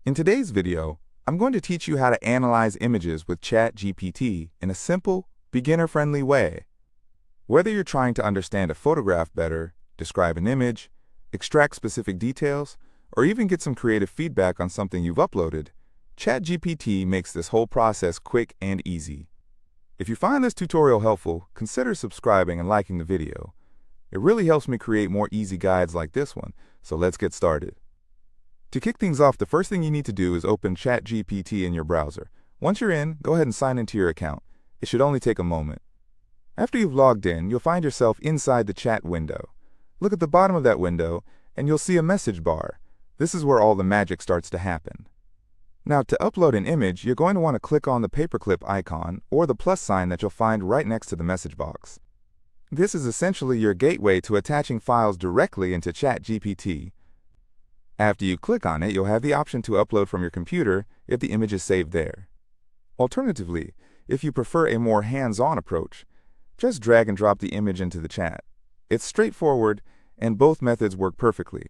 In today's video, I'm going to teach you how to analyze images with ChatGPT in a simple, beginner-friendly way. Whether you're trying to understand a photograph better, describe an image, extract specific details, or even get some creative feedback on something you've uploaded, ChatGPT makes this whole process quick and easy. If you find this tutorial helpful, consider subscribing and liking the video. It really helps me create more easy guides like this one, so let's get started. To kick things off, the first thing you need to do is open ChatGPT in your browser. Once you're in, go ahead and sign into your account. It should only take a moment. After you've logged in, you'll find yourself inside the chat window. Look at the bottom of that window, and you'll see a message bar. This is where all the magic starts to happen. Now, to upload an image, you're going to want to click on the paperclip icon or the plus sign that you'll find right next to the message box. This is essentially your gateway to attaching files directly into ChatGPT. After you click on it, you'll have the option to upload from your computer if the image is saved there. Alternatively, if you prefer a more hands-on approach, just drag and drop the image into the chat. It's straightforward, and both methods work perfectly.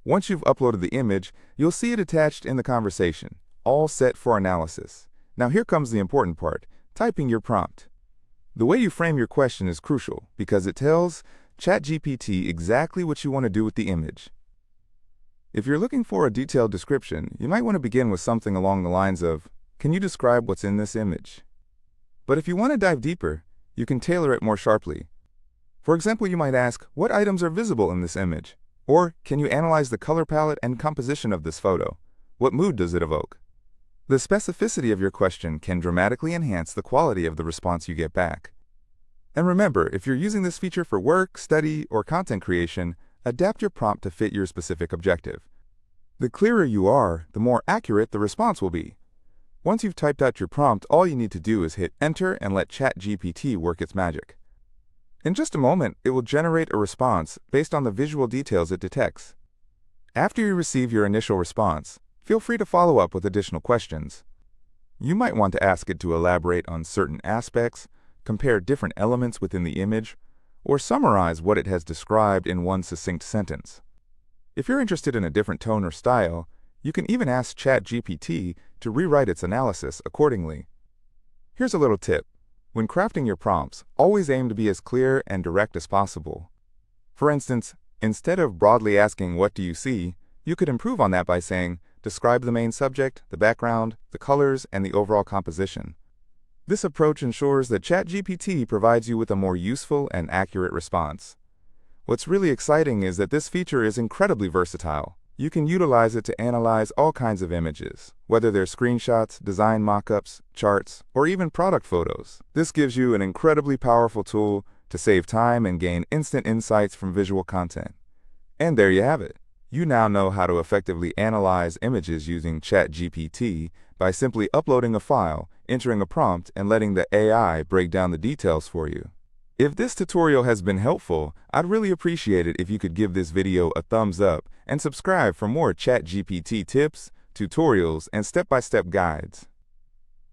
Once you've uploaded the image, you'll see it attached in the conversation, all set for analysis. Now here comes the important part, typing your prompt. The way you frame your question is crucial because it tells ChatGPT exactly what you want to do with the image. If you're looking for a detailed description, you might want to begin with something along the lines of, "Can you describe what's in this image?" But if you want to dive deeper, you can tailor it more sharply. For example, you might ask, "What items are visible in this image?" Or, "Can you analyze the color palette and composition of this photo? What mood does it evoke?" The specificity of your question can dramatically enhance the quality of the response you get back. And remember, if you're using this feature for work, study, or content creation, adapt your prompt to fit your specific objective. The clearer you are, the more accurate the response will be. Once you've typed out your prompt, all you need to do is hit enter and let ChatGPT work its magic. In just a moment, it will generate a response based on the visual details it detects. After you receive your initial response, feel free to follow up with additional questions. You might want to ask it to elaborate on certain aspects, compare different elements within the image, or summarize what it has described in one succinct sentence. If you're interested in a different tone or style, you can even ask ChatGPT to rewrite its analysis accordingly. Here's a little tip. When crafting your prompts, always aim to be as clear and direct as possible. For instance, instead of broadly asking, "What do you see?" you could improve on that by saying, "Describe the main subject, the background, the colors, and the overall composition." This approach ensures that ChatGPT provides you with a more useful and accurate response. What's really exciting is that this feature is incredibly versatile. You can utilize it to analyze all kinds of images, whether they're screenshots, design mock-ups, charts, or even product photos. This gives you an incredibly powerful tool to save time and gain instant insights from visual content. And there you have it. You now know how to effectively analyze images using ChatGPT by simply uploading a file, entering a prompt, and letting the AI break down the details for you. If this tutorial has been helpful, I'd really appreciate it if you could give this video a thumbs up and subscribe for more ChatGPT tips, tutorials, and step-by-step guides.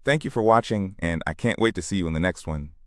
Thank you for watching, and I can't wait to see you in the next one.